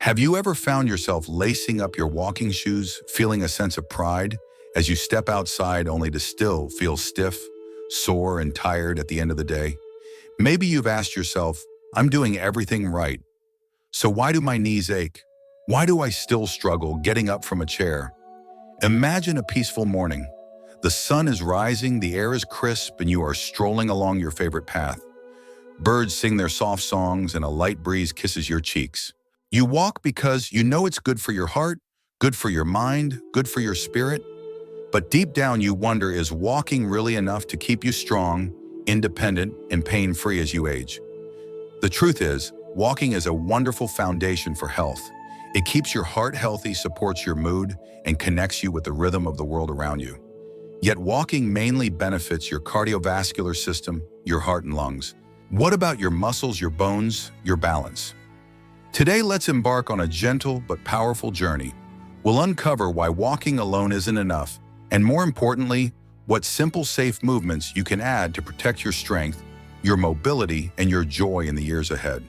Have you ever found yourself lacing up your walking shoes, feeling a sense of pride as you step outside only to still feel stiff, sore, and tired at the end of the day? Maybe you've asked yourself, I'm doing everything right, so why do my knees ache? Why do I still struggle getting up from a chair? Imagine a peaceful morning. The sun is rising, the air is crisp, and you are strolling along your favorite path. Birds sing their soft songs, and a light breeze kisses your cheeks. You walk because you know it's good for your heart, good for your mind, good for your spirit. But deep down you wonder, is walking really enough to keep you strong, independent, and pain-free as you age? The truth is, walking is a wonderful foundation for health. It keeps your heart healthy, supports your mood, and connects you with the rhythm of the world around you. Yet walking mainly benefits your cardiovascular system, your heart and lungs. What about your muscles, your bones, your balance? Today, let's embark on a gentle but powerful journey. We'll uncover why walking alone isn't enough, and more importantly, what simple, safe movements you can add to protect your strength, your mobility, and your joy in the years ahead.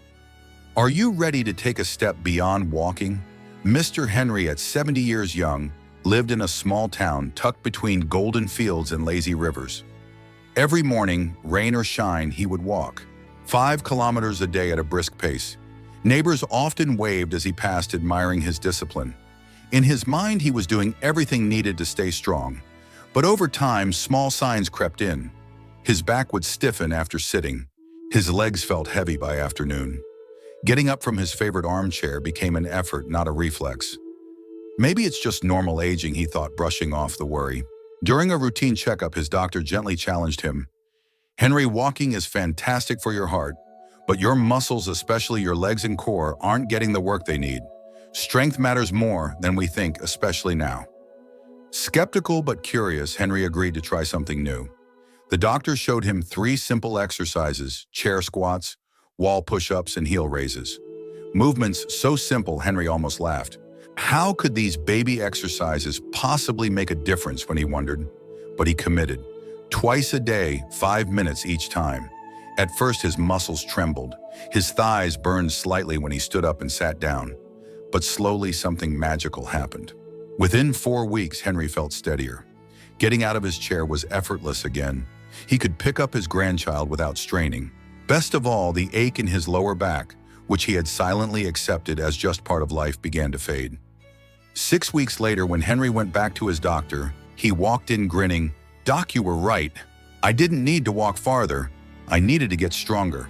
Are you ready to take a step beyond walking? Mr. Henry, at 70 years young, lived in a small town tucked between golden fields and lazy rivers. Every morning, rain or shine, he would walk 5 kilometers a day at a brisk pace. Neighbors often waved as he passed, admiring his discipline. In his mind, he was doing everything needed to stay strong. But over time, small signs crept in. His back would stiffen after sitting. His legs felt heavy by afternoon. Getting up from his favorite armchair became an effort, not a reflex. Maybe it's just normal aging, he thought, brushing off the worry. During a routine checkup, his doctor gently challenged him. Henry, walking is fantastic for your heart, but your muscles, especially your legs and core, aren't getting the work they need. Strength matters more than we think, especially now. Skeptical but curious, Henry agreed to try something new. The doctor showed him 3 simple exercises: chair squats, wall push-ups, and heel raises. Movements so simple, Henry almost laughed. How could these baby exercises possibly make a difference when he wondered? But he committed. Twice a day, 5 minutes each time. At first, his muscles trembled. His thighs burned slightly when he stood up and sat down. But slowly, something magical happened. Within 4 weeks, Henry felt steadier. Getting out of his chair was effortless again. He could pick up his grandchild without straining. Best of all, the ache in his lower back, which he had silently accepted as just part of life, began to fade. 6 weeks later, when Henry went back to his doctor, he walked in grinning. "Doc, you were right. I didn't need to walk farther. I needed to get stronger."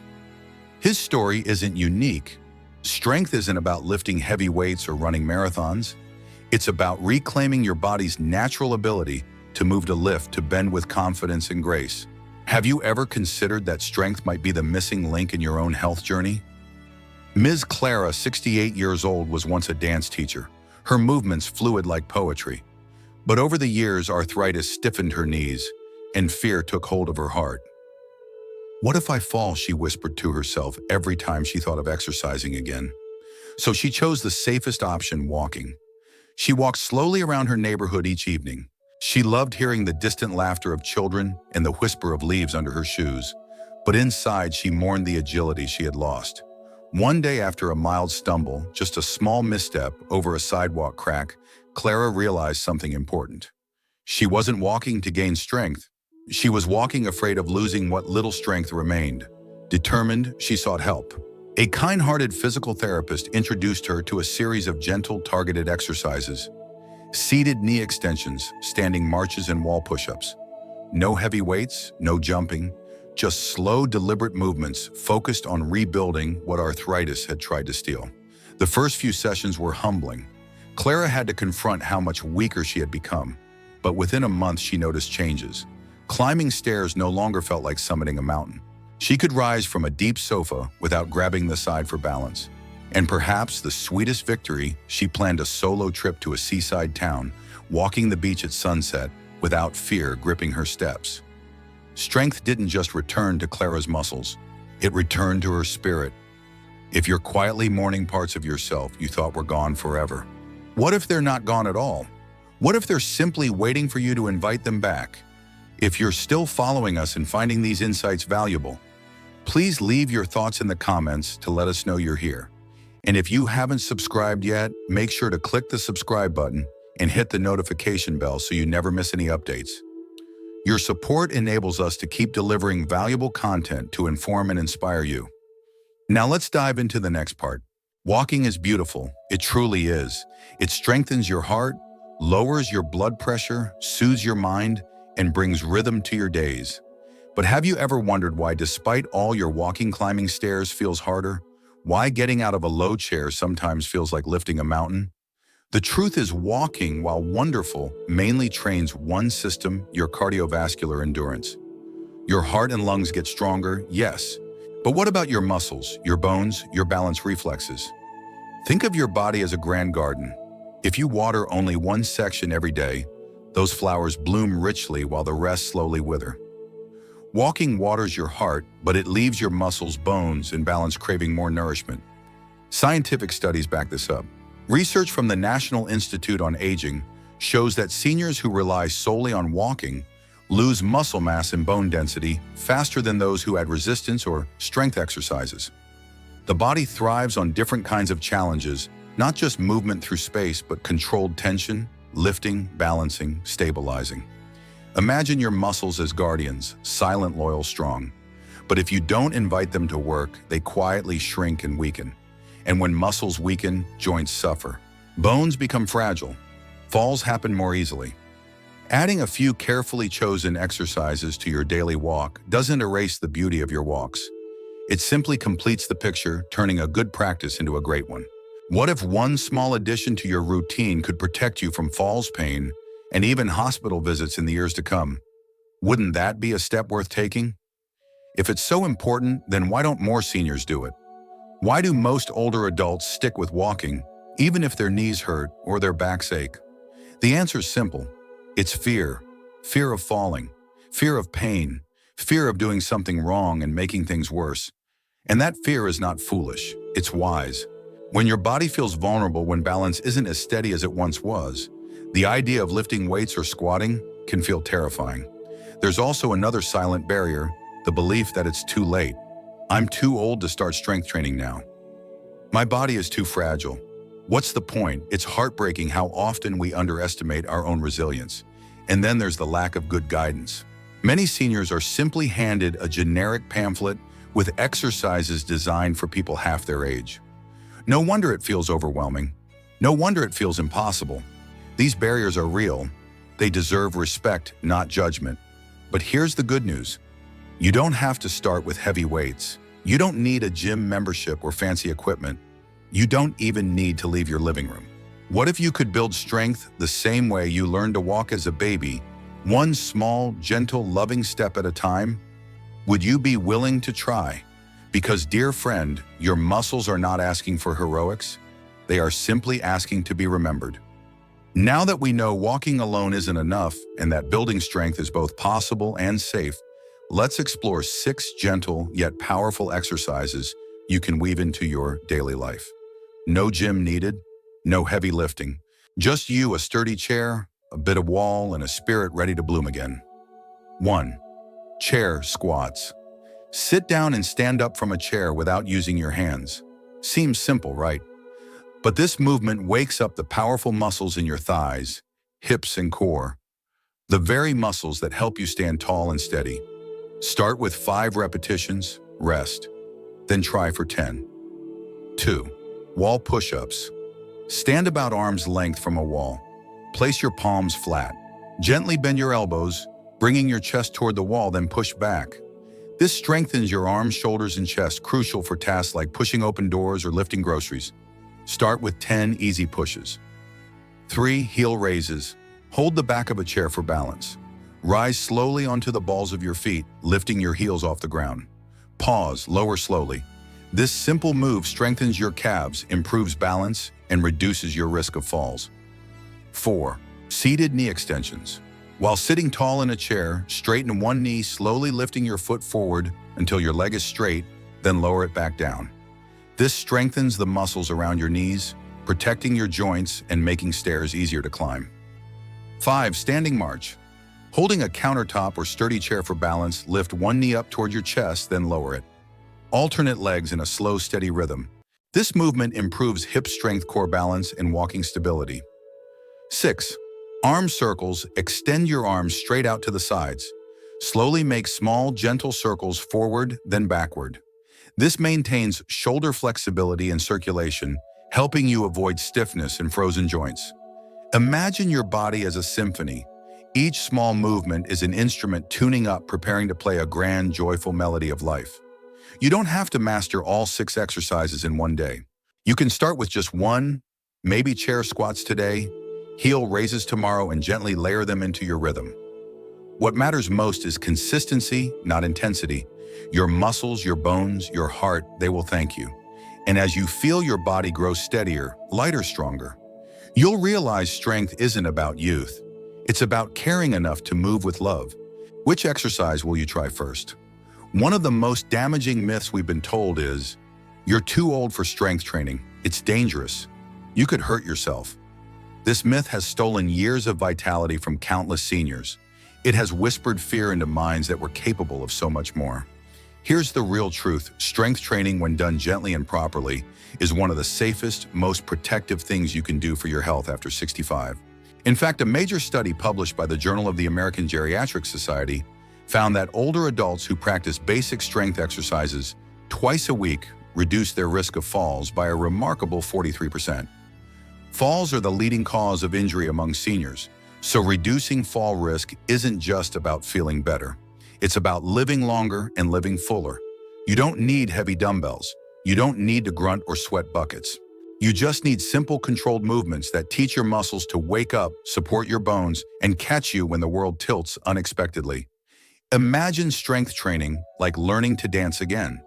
His story isn't unique. Strength isn't about lifting heavy weights or running marathons. It's about reclaiming your body's natural ability to move, to lift, to bend with confidence and grace. Have you ever considered that strength might be the missing link in your own health journey? Ms. Clara, 68 years old, was once a dance teacher, her movements fluid like poetry. But over the years, arthritis stiffened her knees, and fear took hold of her heart. "What if I fall?" she whispered to herself every time she thought of exercising again. So she chose the safest option, walking. She walked slowly around her neighborhood each evening. She loved hearing the distant laughter of children and the whisper of leaves under her shoes. But inside, she mourned the agility she had lost. One day, after a mild stumble, just a small misstep over a sidewalk crack, Clara realized something important. She wasn't walking to gain strength. She was walking afraid of losing what little strength remained. Determined, she sought help. A kind-hearted physical therapist introduced her to a series of gentle, targeted exercises. Seated knee extensions, standing marches, and wall push-ups. No heavy weights, no jumping, just slow, deliberate movements focused on rebuilding what arthritis had tried to steal. The first few sessions were humbling. Clara had to confront how much weaker she had become. But within a month, she noticed changes. Climbing stairs no longer felt like summiting a mountain. She could rise from a deep sofa without grabbing the side for balance. And perhaps the sweetest victory, she planned a solo trip to a seaside town, walking the beach at sunset without fear gripping her steps. Strength didn't just return to Clara's muscles, it returned to her spirit. If you're quietly mourning parts of yourself you thought were gone forever, what if they're not gone at all? What if they're simply waiting for you to invite them back? If you're still following us and finding these insights valuable, please leave your thoughts in the comments to let us know you're here. And if you haven't subscribed yet, make sure to click the subscribe button and hit the notification bell so you never miss any updates. Your support enables us to keep delivering valuable content to inform and inspire you. Now let's dive into the next part. Walking is beautiful. It truly is. It strengthens your heart, lowers your blood pressure, soothes your mind, and brings rhythm to your days. But have you ever wondered why, despite all your walking, climbing stairs feels harder? Why getting out of a low chair sometimes feels like lifting a mountain? The truth is, walking, while wonderful, mainly trains one system, your cardiovascular endurance. Your heart and lungs get stronger, yes. But what about your muscles, your bones, your balance reflexes? Think of your body as a grand garden. If you water only one section every day, those flowers bloom richly while the rest slowly wither. Walking waters your heart, but it leaves your muscles, bones, and balance craving more nourishment. Scientific studies back this up. Research from the National Institute on Aging shows that seniors who rely solely on walking lose muscle mass and bone density faster than those who add resistance or strength exercises. The body thrives on different kinds of challenges, not just movement through space, but controlled tension, lifting, balancing, stabilizing. Imagine your muscles as guardians, silent, loyal, strong. But if you don't invite them to work, they quietly shrink and weaken. And when muscles weaken, joints suffer. Bones become fragile. Falls happen more easily. Adding a few carefully chosen exercises to your daily walk doesn't erase the beauty of your walks. It simply completes the picture, turning a good practice into a great one. What if one small addition to your routine could protect you from falls, pain, and even hospital visits in the years to come? Wouldn't that be a step worth taking? If it's so important, then why don't more seniors do it? Why do most older adults stick with walking, even if their knees hurt or their backs ache? The answer is simple. It's fear. Fear of falling, fear of pain, fear of doing something wrong and making things worse. And that fear is not foolish, it's wise. When your body feels vulnerable, when balance isn't as steady as it once was, the idea of lifting weights or squatting can feel terrifying. There's also another silent barrier, the belief that it's too late. I'm too old to start strength training now. My body is too fragile. What's the point? It's heartbreaking how often we underestimate our own resilience. And then there's the lack of good guidance. Many seniors are simply handed a generic pamphlet with exercises designed for people half their age. No wonder it feels overwhelming. No wonder it feels impossible. These barriers are real. They deserve respect, not judgment. But here's the good news. You don't have to start with heavy weights. You don't need a gym membership or fancy equipment. You don't even need to leave your living room. What if you could build strength the same way you learned to walk as a baby, one small, gentle, loving step at a time? Would you be willing to try? Because, dear friend, your muscles are not asking for heroics. They are simply asking to be remembered. Now that we know walking alone isn't enough and that building strength is both possible and safe, let's explore 6 gentle yet powerful exercises you can weave into your daily life. No gym needed, no heavy lifting. Just you, a sturdy chair, a bit of wall, and a spirit ready to bloom again. 1. Chair squats. Sit down and stand up from a chair without using your hands. Seems simple, right? But this movement wakes up the powerful muscles in your thighs, hips, and core. The very muscles that help you stand tall and steady. Start with 5 repetitions, rest, then try for 10. 2. Wall push-ups. Stand about arm's length from a wall. Place your palms flat. Gently bend your elbows, bringing your chest toward the wall, then push back. This strengthens your arms, shoulders, and chest, crucial for tasks like pushing open doors or lifting groceries. Start with 10 easy pushes. 3. Heel raises. Hold the back of a chair for balance. Rise slowly onto the balls of your feet, lifting your heels off the ground. Pause, lower slowly. This simple move strengthens your calves, improves balance, and reduces your risk of falls. 4. Seated knee extensions. While sitting tall in a chair, straighten one knee, slowly lifting your foot forward until your leg is straight, then lower it back down. This strengthens the muscles around your knees, protecting your joints and making stairs easier to climb. 5. Standing march. Holding a countertop or sturdy chair for balance, lift one knee up toward your chest, then lower it. Alternate legs in a slow, steady rhythm. This movement improves hip strength, core balance, and walking stability. 6. Arm circles. Extend your arms straight out to the sides. Slowly make small, gentle circles forward, then backward. This maintains shoulder flexibility and circulation, helping you avoid stiffness and frozen joints. Imagine your body as a symphony. Each small movement is an instrument tuning up, preparing to play a grand, joyful melody of life. You don't have to master all 6 exercises in one day. You can start with just one, maybe chair squats today, heel raises tomorrow, and gently layer them into your rhythm. What matters most is consistency, not intensity. Your muscles, your bones, your heart, they will thank you. And as you feel your body grow steadier, lighter, stronger, you'll realize strength isn't about youth. It's about caring enough to move with love. Which exercise will you try first? One of the most damaging myths we've been told is, you're too old for strength training. It's dangerous. You could hurt yourself. This myth has stolen years of vitality from countless seniors. It has whispered fear into minds that were capable of so much more. Here's the real truth. Strength training, when done gently and properly, is one of the safest, most protective things you can do for your health after 65. In fact, a major study published by the Journal of the American Geriatric Society found that older adults who practice basic strength exercises twice a week reduced their risk of falls by a remarkable 43%. Falls are the leading cause of injury among seniors, so reducing fall risk isn't just about feeling better. It's about living longer and living fuller. You don't need heavy dumbbells. You don't need to grunt or sweat buckets. You just need simple, controlled movements that teach your muscles to wake up, support your bones, and catch you when the world tilts unexpectedly. Imagine strength training like learning to dance again.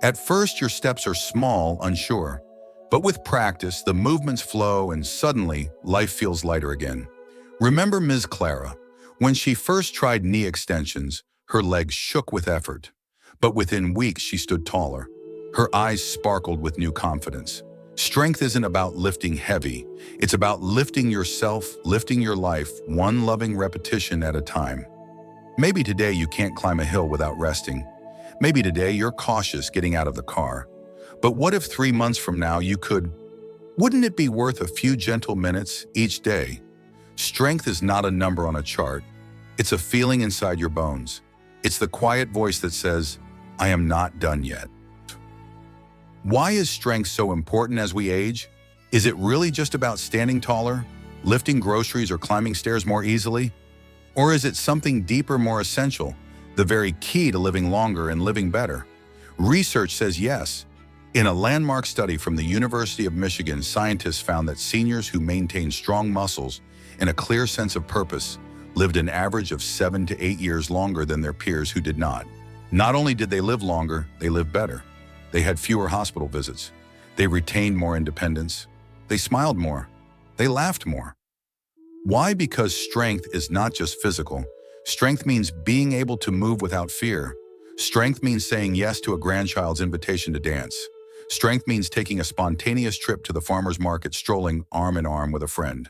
At first, your steps are small, unsure. But with practice, the movements flow and suddenly, life feels lighter again. Remember Ms. Clara? When she first tried knee extensions, her legs shook with effort. But within weeks, she stood taller. Her eyes sparkled with new confidence. Strength isn't about lifting heavy. It's about lifting yourself, lifting your life, one loving repetition at a time. Maybe today you can't climb a hill without resting. Maybe today you're cautious getting out of the car. But what if 3 months from now you could? Wouldn't it be worth a few gentle minutes each day? Strength is not a number on a chart. It's a feeling inside your bones. It's the quiet voice that says, I am not done yet. Why is strength so important as we age? Is it really just about standing taller, lifting groceries, or climbing stairs more easily? Or is it something deeper, more essential, the very key to living longer and living better? Research says yes. In a landmark study from the University of Michigan, scientists found that seniors who maintained strong muscles and a clear sense of purpose lived an average of 7 to 8 years longer than their peers who did not. Not only did they live longer, they lived better. They had fewer hospital visits. They retained more independence. They smiled more. They laughed more. Why? Because strength is not just physical. Strength means being able to move without fear. Strength means saying yes to a grandchild's invitation to dance. Strength means taking a spontaneous trip to the farmer's market, strolling arm in arm with a friend.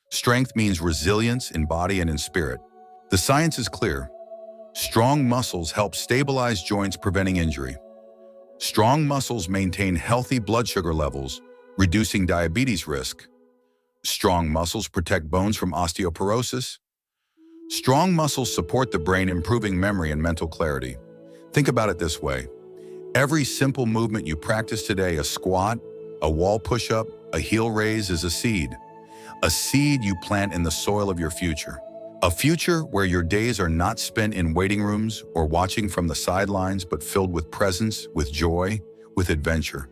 Strength means resilience in body and in spirit. The science is clear. Strong muscles help stabilize joints, preventing injury. Strong muscles maintain healthy blood sugar levels, reducing diabetes risk. Strong muscles protect bones from osteoporosis. Strong muscles support the brain, improving memory and mental clarity. Think about it this way. Every simple movement you practice today, a squat, a wall push-up, a heel raise, is a seed. A seed you plant in the soil of your future. A future where your days are not spent in waiting rooms or watching from the sidelines, but filled with presence, with joy, with adventure.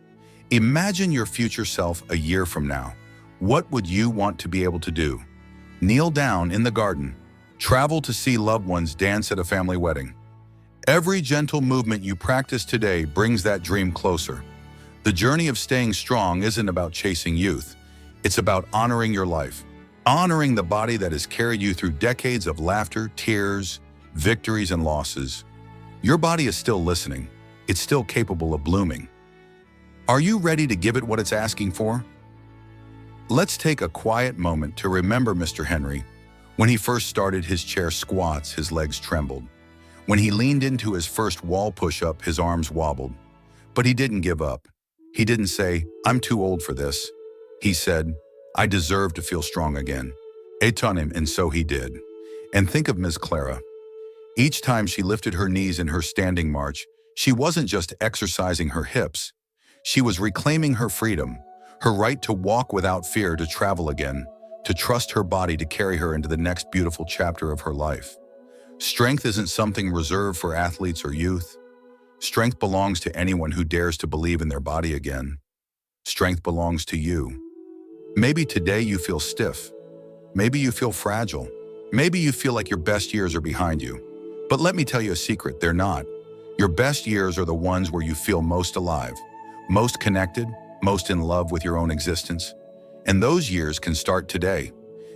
Imagine your future self a year from now. What would you want to be able to do? Kneel down in the garden. Travel to see loved ones dance at a family wedding. Every gentle movement you practice today brings that dream closer. The journey of staying strong isn't about chasing youth. It's about honoring your life. Honoring the body that has carried you through decades of laughter, tears, victories, and losses. Your body is still listening. It's still capable of blooming. Are you ready to give it what it's asking for? Let's take a quiet moment to remember Mr. Henry. When he first started his chair squats, his legs trembled. When he leaned into his first wall push-up, his arms wobbled. But he didn't give up. He didn't say, "I'm too old for this." He said, "I deserve to feel strong again." It on him, and so he did. And think of Ms. Clara. Each time she lifted her knees in her standing march, she wasn't just exercising her hips. She was reclaiming her freedom, her right to walk without fear, to travel again, to trust her body to carry her into the next beautiful chapter of her life. Strength isn't something reserved for athletes or youth. Strength belongs to anyone who dares to believe in their body again. Strength belongs to you. Maybe today you feel stiff. Maybe you feel fragile. Maybe you feel like your best years are behind you. But let me tell you a secret, they're not. Your best years are the ones where you feel most alive, most connected, most in love with your own existence. And those years can start today,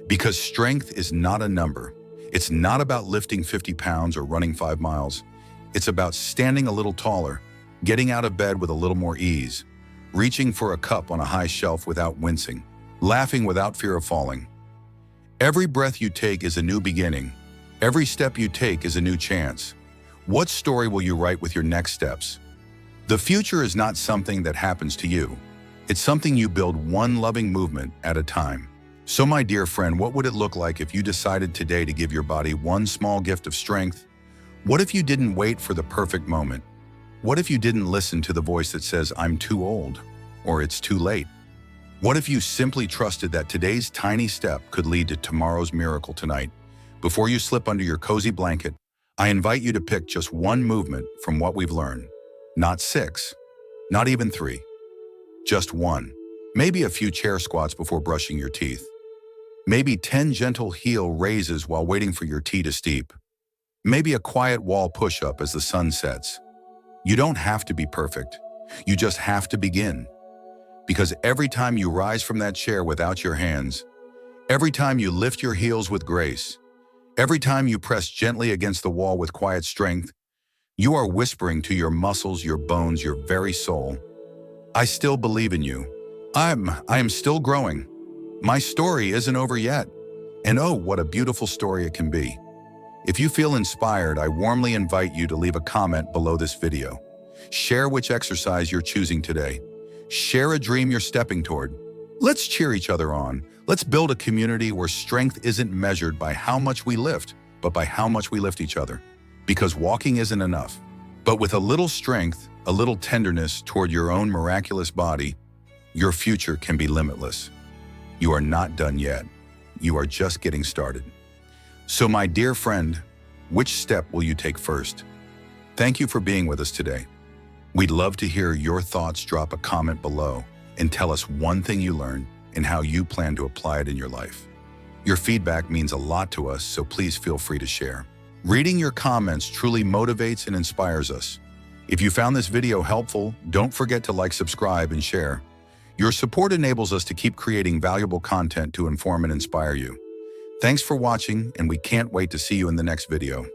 because strength is not a number. It's not about lifting 50 pounds or running 5 miles. It's about standing a little taller, getting out of bed with a little more ease, reaching for a cup on a high shelf without wincing, laughing without fear of falling. Every breath you take is a new beginning. Every step you take is a new chance. What story will you write with your next steps? The future is not something that happens to you. It's something you build one loving movement at a time. So my dear friend, what would it look like if you decided today to give your body one small gift of strength? What if you didn't wait for the perfect moment? What if you didn't listen to the voice that says, "I'm too old," or "It's too late"? What if you simply trusted that today's tiny step could lead to tomorrow's miracle tonight? Before you slip under your cozy blanket, I invite you to pick just one movement from what we've learned. Not 6, not even 3, just one. Maybe a few chair squats before brushing your teeth. Maybe 10 gentle heel raises while waiting for your tea to steep. Maybe a quiet wall push-up as the sun sets. You don't have to be perfect. You just have to begin. Because every time you rise from that chair without your hands, every time you lift your heels with grace, every time you press gently against the wall with quiet strength, you are whispering to your muscles, your bones, your very soul, "I still believe in you. I am still growing. My story isn't over yet." And oh, what a beautiful story it can be. If you feel inspired, I warmly invite you to leave a comment below this video. Share which exercise you're choosing today. Share a dream you're stepping toward. Let's cheer each other on. Let's build a community where strength isn't measured by how much we lift, but by how much we lift each other. Because walking isn't enough. But with a little strength, a little tenderness toward your own miraculous body, your future can be limitless. You are not done yet. You are just getting started. So my dear friend, which step will you take first? Thank you for being with us today. We'd love to hear your thoughts. Drop a comment below and tell us one thing you learned and how you plan to apply it in your life. Your feedback means a lot to us, so please feel free to share. Reading your comments truly motivates and inspires us. If you found this video helpful, don't forget to like, subscribe, and share. Your support enables us to keep creating valuable content to inform and inspire you. Thanks for watching, and we can't wait to see you in the next video.